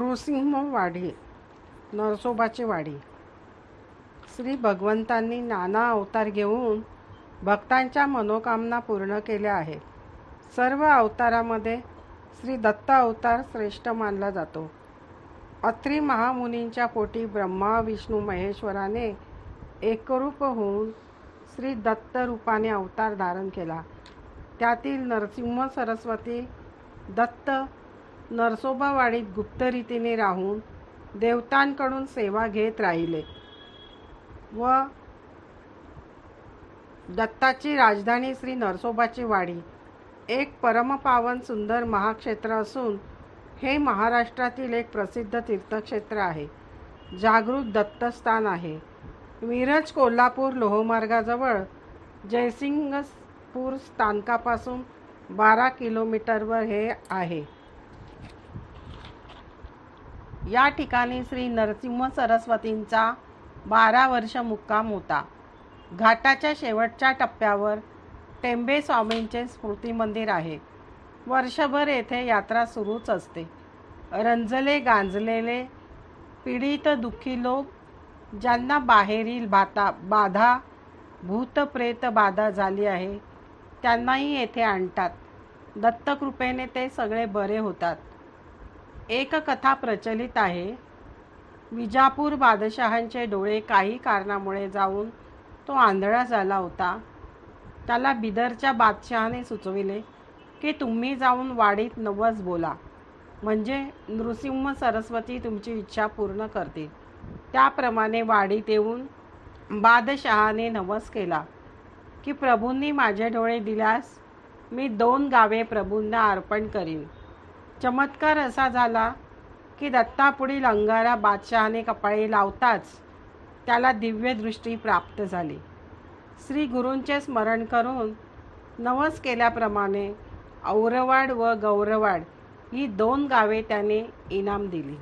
नृसिंहवाडी, नरसोबाची वाडी. श्री भगवंतांनी नाना अवतार घेऊन भक्तांच्या मनोकामना पूर्ण केल्या आहेत. सर्व अवतारामध्ये श्री दत्त अवतार श्रेष्ठ मानला जातो. अत्री महामुनींच्या पोटी ब्रह्मा विष्णू महेश्वराने एकरूप होऊन श्री दत्त रूपाने अवतार धारण केला. त्यातील नरसिंह सरस्वती दत्त नरसोबावाडीत गुप्तरीतीने राहून देवतांकडून सेवा घेत राहिले व दत्ताची राजधानी श्री नरसोबाची वाडी एक परमपावन सुंदर महाक्षेत्र असून हे महाराष्ट्रातील एक प्रसिद्ध तीर्थक्षेत्र आहे. जागृत दत्तस्थान आहे. मिरज कोल्हापूर लोहमार्गाजवळ जयसिंगपूर स्थानकापासून 12 किलोमीटरवर हे आहे. या ठिकाणी श्री नरसिंह सरस्वतींचा 12 वर्ष मुक्काम होता. घाटाच्या शेवटच्या टप्प्यावर टेंबे स्वामींचे स्मृती मंदिर आहे. वर्षभर येथे यात्रा सुरूच असते. रंजले गांजलेले पीडित दुःखी लोक ज्यांना बाहेरील बाधा भूतप्रेत बाधा झाली आहे त्यांनाही येथे आणतात. दत्तकृपेने ते सगळे बरे होतात. एक कथा प्रचलित आहे. विजापूर बादशहांचे डोळे काही कारणामुळे जाऊन तो आंधळा झाला होता. त्याला बिदरच्या बादशहाने सुचविले की तुम्ही जाऊन वाडीत नवस बोला, म्हणजे नृसिंह सरस्वती तुमची इच्छा पूर्ण करतील. त्याप्रमाणे वाडीत येऊन बादशहाने नवस केला की प्रभूंनी माझे डोळे दिल्यास मी 2 गावे प्रभूंना अर्पण करीन. चमत्कार असा झाला की दत्तापुढील अंगारा बादशहाने कपाळी लावताच त्याला दिव्य दृष्टी प्राप्त झाली. श्री गुरूंचे स्मरण करून नवस केल्याप्रमाणे औरवाड व गौरवाड ही 2 गावे त्याने इनाम दिली.